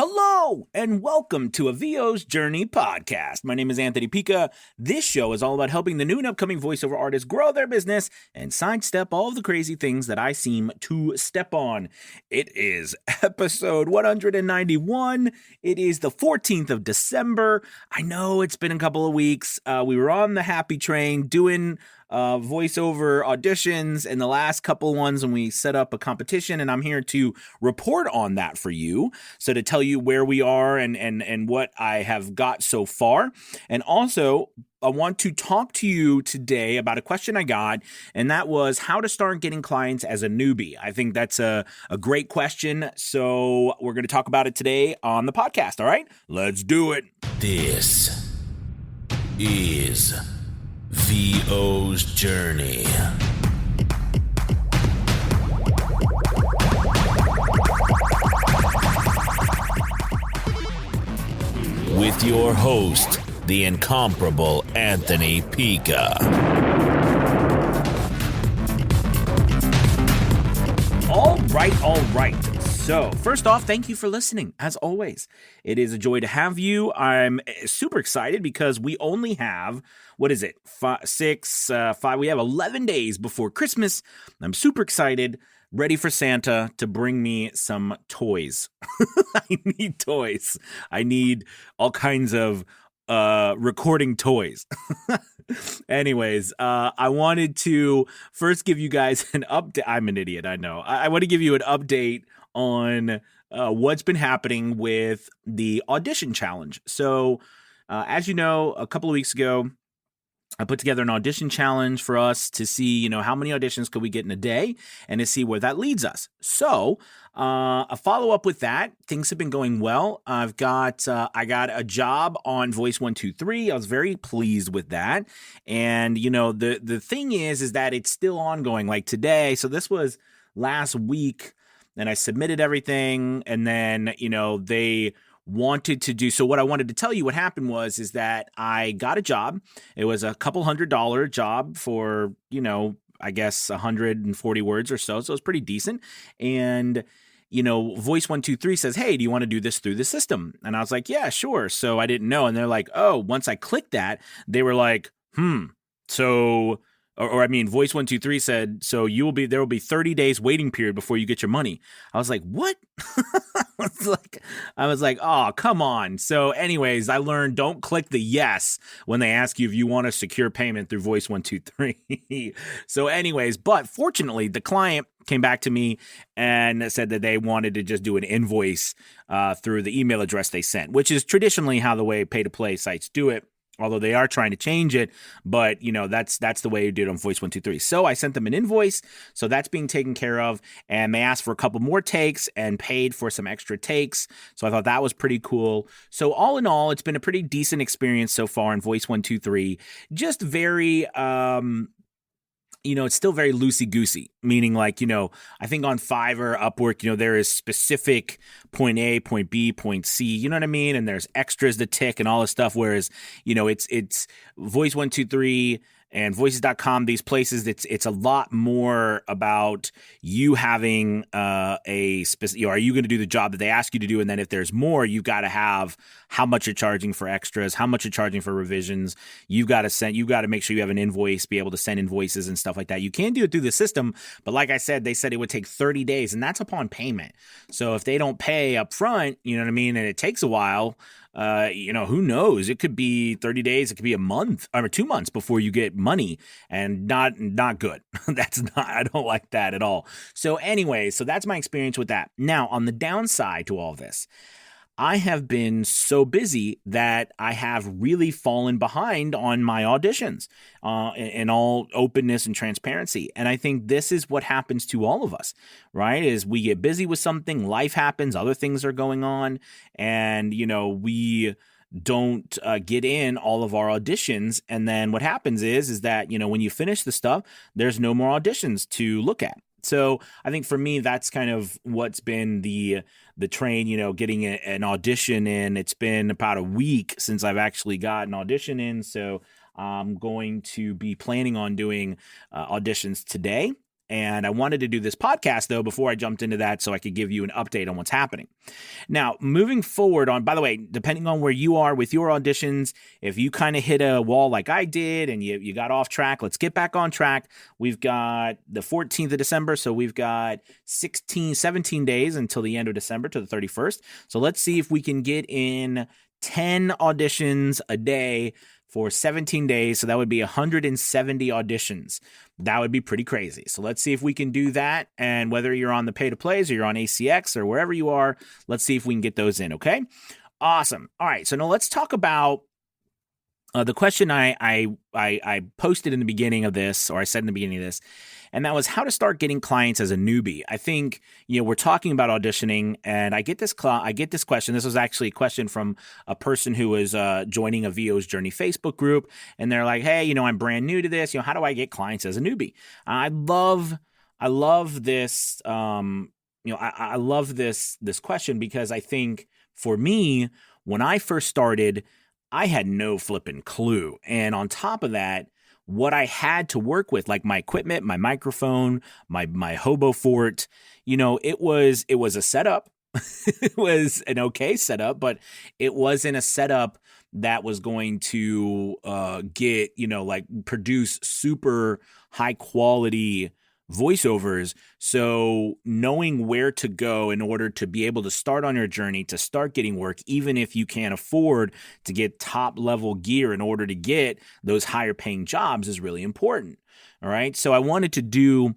Hello and welcome to a VO's Journey podcast. My name is Anthony Pica. This show is all about helping the new and upcoming voiceover artists grow their business and sidestep all of the crazy things that I seem to step on. It is episode 191. It is the 14th of December. I know it's been a couple of weeks. We were on the happy train doing voiceover auditions and the last couple ones when we set up a competition, and I'm here to report on that for you. So to tell you where we are and what I have got so far. And also, I want to talk to you today about a question I got, and that was how to start getting clients as a newbie. I think that's a great question. So we're going to talk about it today on the podcast. All right, let's do it. This is VO's Journey. With your host, the incomparable Anthony Pica. All right. So, first off, thank you for listening. As always, it is a joy to have you. I'm super excited because we only have, we have 11 days before Christmas. I'm super excited, ready for Santa to bring me some toys. I need toys. I need all kinds of recording toys. Anyways, I wanted to first give you guys an update. I'm an idiot, I know. I want to give you an update on what's been happening with the audition challenge. So, as you know, a couple of weeks ago, I put together an audition challenge for us to see, how many auditions could we get in a day and to see where that leads us. So, a follow-up with that, things have been going well. I got a job on Voice 123. I was very pleased with that. And, the thing is that it's still ongoing. Like today, so this was last week, and I submitted everything, and then, they wanted to do. So what I wanted to tell you what happened is that I got a job. It was a couple $100 job for, I guess 140 words or so. So it was pretty decent. And, Voice 123 says, hey, do you want to do this through the system? And I was like, yeah, sure. So I didn't know. And they're like, oh, once I clicked that, they were like, so... Or Voice 123 said, so there will be 30 days waiting period before you get your money. I was like, what? I was like, oh, come on. So anyways, I learned don't click the yes when they ask you if you want a secure payment through Voice 123. So anyways, but fortunately, the client came back to me and said that they wanted to just do an invoice through the email address they sent, which is traditionally how the way pay-to-play sites do it. Although they are trying to change it, but that's the way you do it on Voice 123. So I sent them an invoice, so that's being taken care of, and they asked for a couple more takes and paid for some extra takes. So I thought that was pretty cool. So all in all, it's been a pretty decent experience so far in Voice 123. Just very it's still very loosey-goosey, meaning I think on Fiverr, Upwork, there is specific point A, point B, point C, you know what I mean? And there's extras to tick and all this stuff, whereas, it's Voice 123 and voices.com, these places, it's a lot more about you having are you going to do the job that they ask you to do? And then if there's more, you've got to have how much you're charging for extras, how much you're charging for revisions. You've got to make sure you have an invoice, be able to send invoices and stuff like that. You can do it through the system, but like I said, they said it would take 30 days, and that's upon payment. So if they don't pay up front, you know what I mean, and it takes a while, who knows? It could be 30 days. It could be a month or 2 months before you get money, and not good. I don't like that at all. So anyway, so that's my experience with that. Now, on the downside to all this, I have been so busy that I have really fallen behind on my auditions in all openness and transparency. And I think this is what happens to all of us, right? Is we get busy with something, life happens, other things are going on, and, we don't get in all of our auditions. And then what happens is that, when you finish the stuff, there's no more auditions to look at. So I think for me, that's kind of what's been the train, getting an audition in. It's been about a week since I've actually got an audition in. So I'm going to be planning on doing auditions today. And I wanted to do this podcast, though, before I jumped into that so I could give you an update on what's happening. Now, moving forward by the way, depending on where you are with your auditions, if you kind of hit a wall like I did and you got off track, let's get back on track. We've got the 14th of December, so we've got 17 days until the end of December to the 31st. So let's see if we can get in 10 auditions a day for 17 days. So that would be 170 auditions. That would be pretty crazy. So let's see if we can do that. And whether you're on the pay to plays or you're on ACX or wherever you are, let's see if we can get those in. Okay. Awesome. All right. So now let's talk about the question I posted in the beginning of this, or I said in the beginning of this, and that was how to start getting clients as a newbie. I think, we're talking about auditioning, and I get this question. This was actually a question from a person who was joining a VO's Journey Facebook group, and they're like, hey, I'm brand new to this. How do I get clients as a newbie? I love this. I love this question because I think for me, when I first started, I had no flipping clue. And on top of that, what I had to work with, like my equipment, my microphone, my hobo fort, it was a setup. It was an okay setup, but it wasn't a setup that was going to produce super high quality voiceovers. So knowing where to go in order to be able to start on your journey, to start getting work, even if you can't afford to get top level gear in order to get those higher paying jobs, is really important. All right. So I wanted to do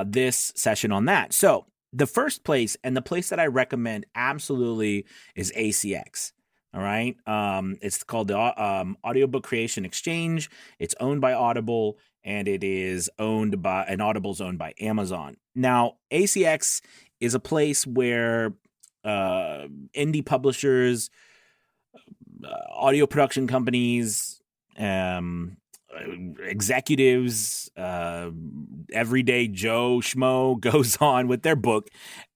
this session on that. So the first place, and the place that I recommend absolutely, is ACX. All right. It's called the Audiobook Creation Exchange. It's owned by Audible, and it is Audible's owned by Amazon. Now, ACX is a place where indie publishers, audio production companies, executives, everyday Joe Schmo goes on with their book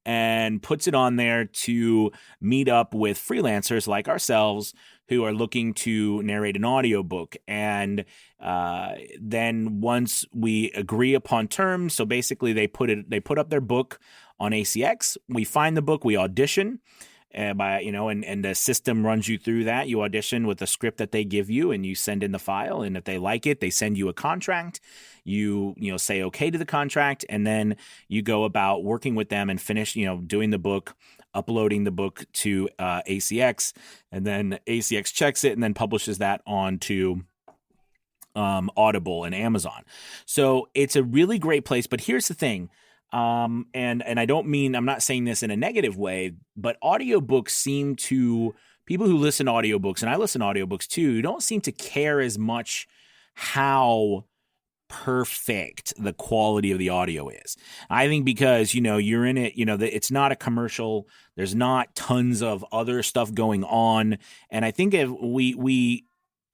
and puts it on there to meet up with freelancers like ourselves who are looking to narrate an audiobook. And then once we agree upon terms, so basically they put up their book on ACX. We find the book, we audition. And the system runs you through that. You audition with a script that they give you, and you send in the file. And if they like it, they send you a contract. You say okay to the contract, and then you go about working with them and finish doing the book, uploading the book to ACX, and then ACX checks it and then publishes that onto Audible and Amazon. So it's a really great place. But here's the thing. And I don't mean, I'm not saying this in a negative way, but audiobooks people who listen to audiobooks, and I listen to audiobooks too, don't seem to care as much how perfect the quality of the audio is. I think because, you're in it, it's not a commercial. There's not tons of other stuff going on. And I think if we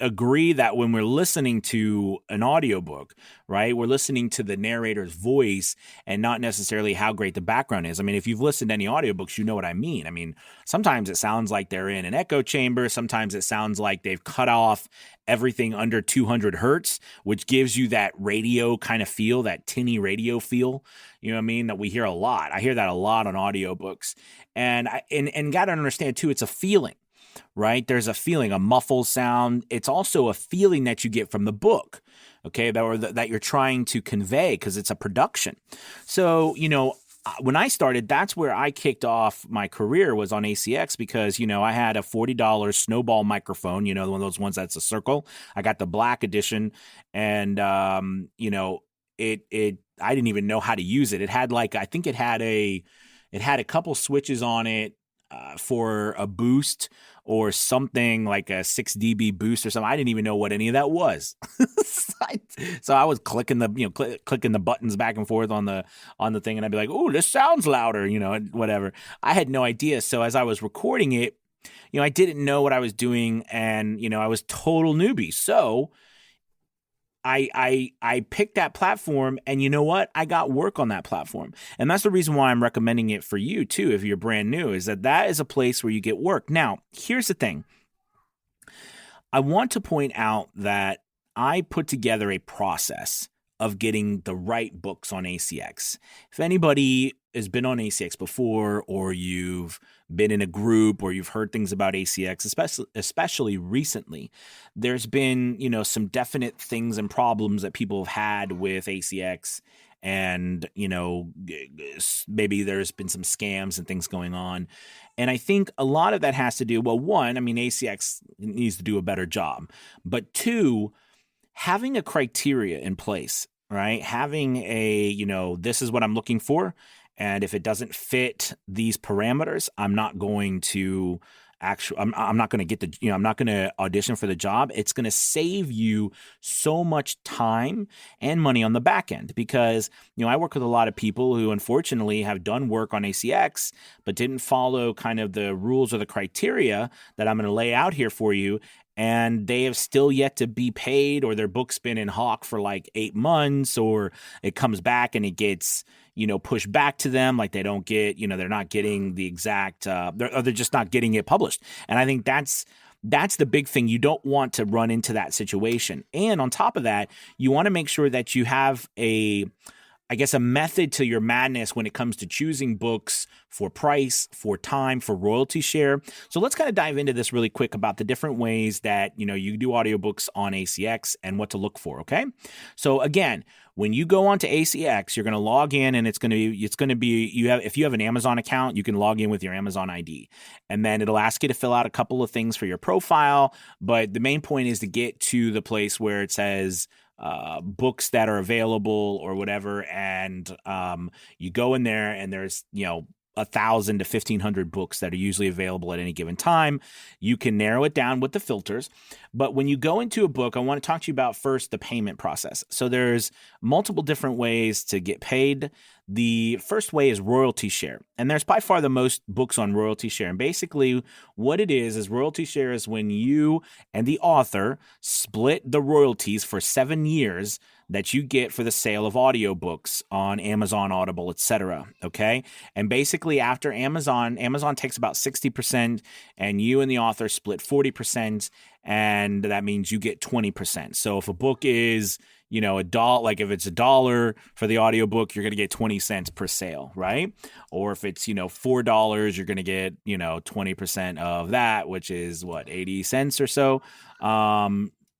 agree that when we're listening to an audiobook, right, we're listening to the narrator's voice and not necessarily how great the background is. I mean, if you've listened to any audiobooks, you know what I mean. I mean, sometimes it sounds like they're in an echo chamber. Sometimes it sounds like they've cut off everything under 200 hertz, which gives you that radio kind of feel, that tinny radio feel, you know what I mean, that we hear a lot. I hear that a lot on audiobooks. And got to understand too, it's a feeling. Right? There's a feeling, a muffled sound. It's also a feeling that you get from the book, okay, that you're trying to convey because it's a production. So, when I started, that's where I kicked off my career, was on ACX, because, I had a $40 snowball microphone, one of those ones that's a circle. I got the black edition, and, I didn't even know how to use it. It had it had a couple switches on it for a boost or something, like a 6 dB boost or something. I didn't even know what any of that was. So I was clicking clicking the buttons back and forth on the thing, and I'd be like, "Oh, this sounds louder," whatever. I had no idea. So as I was recording it, I didn't know what I was doing, and I was total newbie. So I picked that platform, and you know what? I got work on that platform. And that's the reason why I'm recommending it for you too, if you're brand new, is that is a place where you get work. Now, here's the thing. I want to point out that I put together a process of getting the right books on ACX. If anybody has been on ACX before, or you've been in a group, or you've heard things about ACX, especially recently, there's been, some definite things and problems that people have had with ACX. And, maybe there's been some scams and things going on. And I think a lot of that has to do, well, one, ACX needs to do a better job. But two, having a criteria in place, right? Having this is what I'm looking for. And if it doesn't fit these parameters, I'm not going to I'm not going to get I'm not going to audition for the job. It's going to save you so much time and money on the back end, because, I work with a lot of people who unfortunately have done work on ACX, but didn't follow kind of the rules or the criteria that I'm going to lay out here for you. And they have still yet to be paid, or their book's been in hawk for like 8 months, or it comes back and it gets, pushed back to them. Like they don't get, they're not getting the exact, they're just not getting it published. And I think that's the big thing. You don't want to run into that situation. And on top of that, you want to make sure that you have a method to your madness when it comes to choosing books for price, for time, for royalty share. So let's kind of dive into this really quick about the different ways that, you do audiobooks on ACX and what to look for, okay? So again, when you go onto ACX, you're going to log in, and it's going to be if you have an Amazon account, you can log in with your Amazon ID. And then it'll ask you to fill out a couple of things for your profile, but the main point is to get to the place where it says books that are available or whatever, and you go in there, and there's 1,000 to 1,500 books that are usually available at any given time. You can narrow it down with the filters. But when you go into a book, I want to talk to you about first the payment process. So there's multiple different ways to get paid. The first way is royalty share. And there's by far the most books on royalty share. And basically what it is royalty share is when you and the author split the royalties for 7 years that you get for the sale of audiobooks on Amazon, Audible, etc. Okay? And basically after Amazon takes about 60%, and you and the author split 40%, and that means you get 20%. So if a book is, $1, like if it's $1 for the audiobook, you're going to get 20 cents per sale, right? Or if it's, $4, you're going to get, 20% of that, which is 80 cents or so.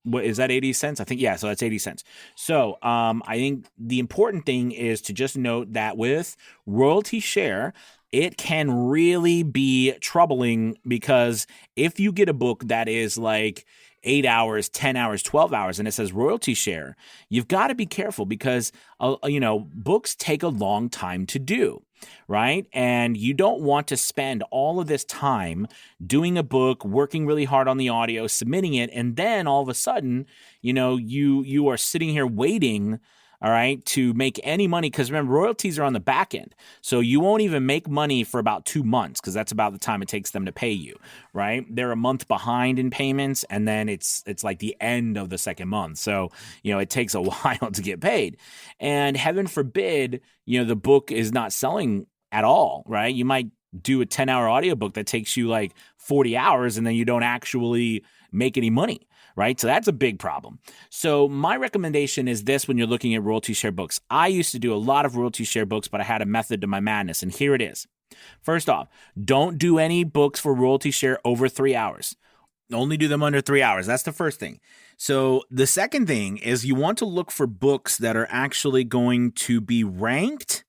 What is that, 80 cents? I think, yeah, so that's 80 cents. So I think the important thing is to just note that with royalty share, it can really be troubling, because if you get a book that is like 8 hours, 10 hours, 12 hours, and it says royalty share, you've got to be careful, because, books take a long time to do, right? And you don't want to spend all of this time doing a book, working really hard on the audio, submitting it, and then all of a sudden, you are sitting here waiting, all right, to make any money, because remember, royalties are on the back end. So you won't even make money for about 2 months, because that's about the time it takes them to pay you, right? They're a month behind in payments, and then it's like the end of the second month. So, it takes a while to get paid. And heaven forbid, the book is not selling at all, right? You might do a 10-hour audiobook that takes you like 40 hours, and then you don't actually make any money, right? So that's a big problem. So my recommendation is this when you're looking at royalty share books. I used to do a lot of royalty share books, but I had a method to my madness, and here it is. First off, don't do any books for royalty share over 3 hours. Only do them under 3 hours. That's the first thing. So the second thing is you want to look for books that are actually going to be ranked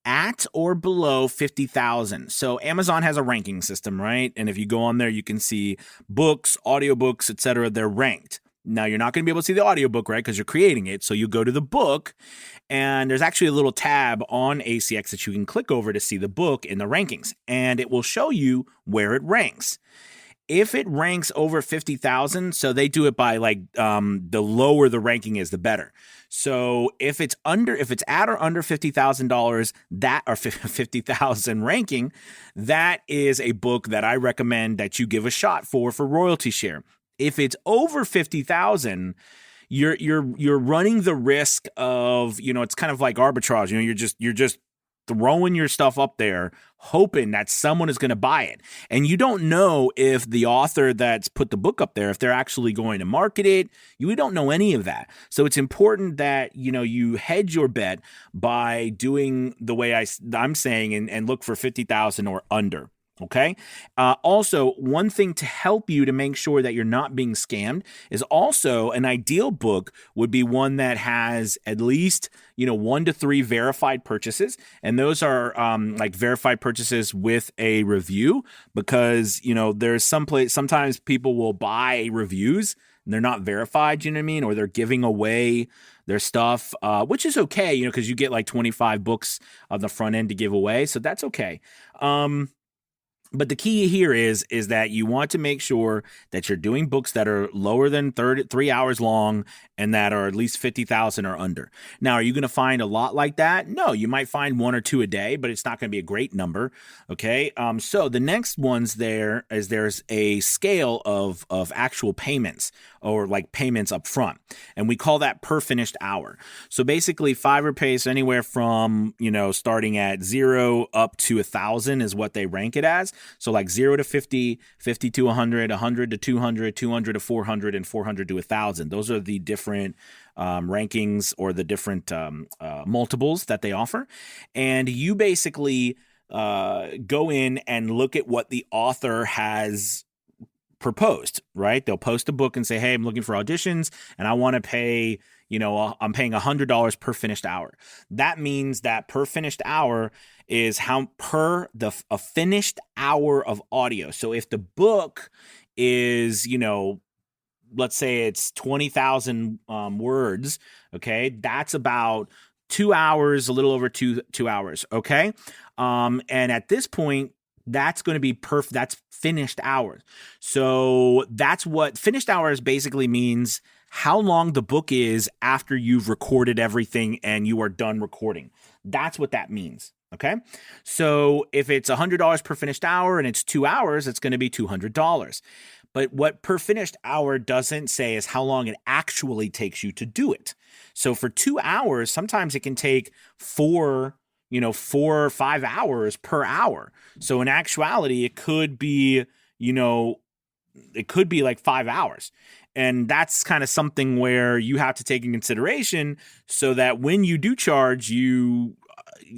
at or below 50,000. So Amazon has a ranking system, right? And if you go on there, you can see books, audiobooks, etc. They're ranked. Now, you're not going to be able to see the audiobook, right? Because you're creating it. So you go to the book, and there's actually a little tab on ACX that you can click over to see the book in the rankings, and it will show you where it ranks. If it ranks over 50,000, so they do it by the lower the ranking is, the better. So if it's at or under $50,000, that or 50,000 ranking, that is a book that I recommend that you give a shot for royalty share. If it's over 50,000, you're running the risk of, it's kind of like arbitrage. You're just throwing your stuff up there, hoping that someone is going to buy it. And you don't know if the author that's put the book up there, if they're actually going to market it. You don't know any of that. So it's important that, you hedge your bet by doing the way I'm saying and look for 50,000 or under. Okay. Also, one thing to help you to make sure that you're not being scammed is also an ideal book would be one that has at least, 1 to 3 verified purchases. And those are like verified purchases with a review, because, there's sometimes people will buy reviews and they're not verified, you know what I mean? Or they're giving away their stuff, which is okay, because you get like 25 books on the front end to give away. So that's okay. But the key here is that you want to make sure that you're doing books that are lower than 3 hours long and that are at least 50,000 or under. Now, are you going to find a lot like that? No, you might find 1 or 2 a day, but it's not going to be a great number. Okay. So the next ones there's a scale of actual payments, or like payments up front. And we call that per finished hour. So basically Fiverr pays anywhere from, starting at 0 up to 1,000 is what they rank it as. So like 0 to 50, 50 to 100, 100 to 200, 200 to 400, and 400 to 1,000. Those are the different rankings, or the different multiples that they offer. And you basically go in and look at what the author has proposed, right? They'll post a book and say, hey, I'm looking for auditions and I want to pay, I'm paying $100 per finished hour. That means that per finished hour is a finished hour of audio. So if the book is, let's say it's 20,000 words, okay, that's about 2 hours, a little over two hours, okay? And at this point, that's going to be that's finished hours. So that's what finished hours basically means, how long the book is after you've recorded everything and you are done recording. That's what that means. Okay. So if it's $100 per finished hour and it's 2 hours, it's going to be $200. But what per finished hour doesn't say is how long it actually takes you to do it. So for 2 hours, sometimes it can take 4 or 5 hours per hour. So in actuality, it could be, like 5 hours. And that's kind of something where you have to take in consideration, so that when you do charge, you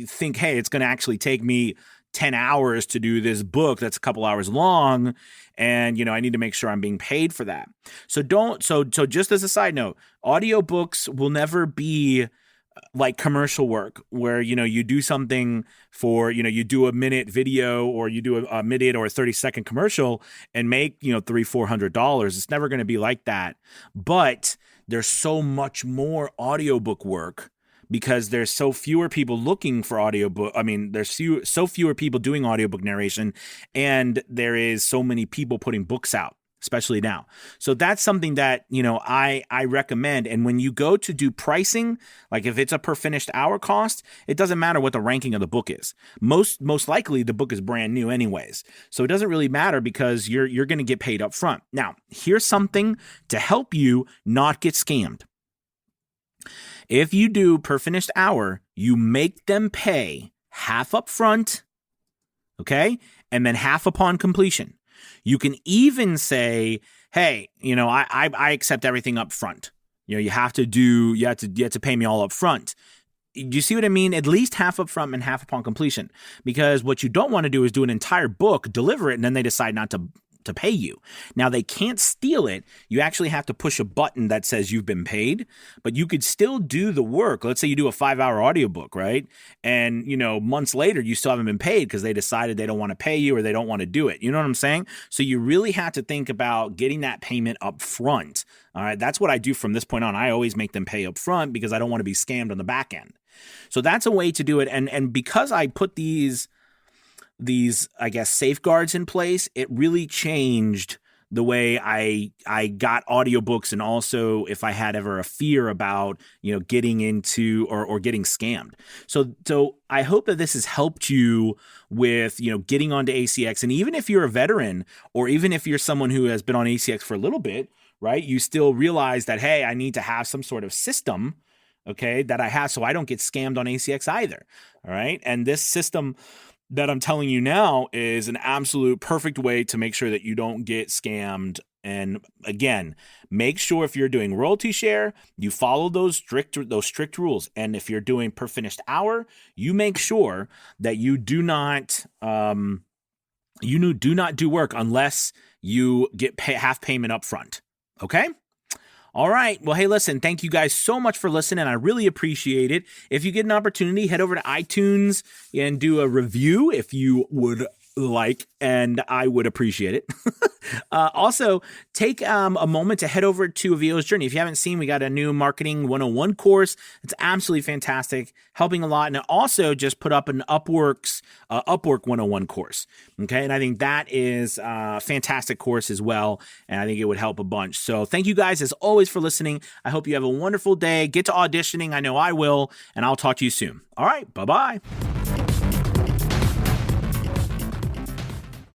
think, hey, it's going to actually take me 10 hours to do this book that's a couple hours long. And, I need to make sure I'm being paid for that. So just as a side note, audiobooks will never be like commercial work where, you do something for, you do a minute video, or you do a minute or a 30-second commercial and make, $300-400. It's never going to be like that. But there's so much more audiobook work, because there's so fewer people looking for audiobook. I mean, there's so fewer people doing audiobook narration, and there is so many people putting books out, especially now. So that's something that, I recommend. And when you go to do pricing, like if it's a per finished hour cost, it doesn't matter what the ranking of the book is. Most likely the book is brand new anyways. So it doesn't really matter, because you're going to get paid up front. Now, here's something to help you not get scammed. If you do per finished hour, you make them pay half up front, okay, and then half upon completion. You can even say, hey, I accept everything up front. You have to pay me all up front. Do you see what I mean? At least half up front and half upon completion. Because what you don't want to do is do an entire book, deliver it, and then they decide not to pay you. Now, they can't steal it. You actually have to push a button that says you've been paid, but you could still do the work. Let's say you do a 5-hour audiobook, right? And, months later, you still haven't been paid because they decided they don't want to pay you, or they don't want to do it. You know what I'm saying? So you really have to think about getting that payment up front. All right. That's what I do from this point on. I always make them pay up front, because I don't want to be scammed on the back end. So that's a way to do it. And because I put these, I guess, safeguards in place, it really changed the way I got audiobooks, and also if I had ever a fear about, getting into or getting scammed. So I hope that this has helped you with, getting onto ACX. And even if you're a veteran, or even if you're someone who has been on ACX for a little bit, right, you still realize that, hey, I need to have some sort of system, okay, that I have so I don't get scammed on ACX either. All right. And this system that I'm telling you now is an absolute perfect way to make sure that you don't get scammed. And again, make sure if you're doing royalty share, you follow those strict rules. And if you're doing per finished hour, you make sure that you do not do work unless you get half payment up front. Okay? All right. Well, hey, listen, thank you guys so much for listening. I really appreciate it. If you get an opportunity, head over to iTunes and do a review if you would like, and I would appreciate it. Also, take a moment to head over to VO's Journey. If you haven't seen, we got a new Marketing 101 course. It's absolutely fantastic, helping a lot. And I also just put up an Upwork 101 course. Okay. And I think that is a fantastic course as well. And I think it would help a bunch. So thank you guys as always for listening. I hope you have a wonderful day. Get to auditioning. I know I will. And I'll talk to you soon. All right. Bye-bye.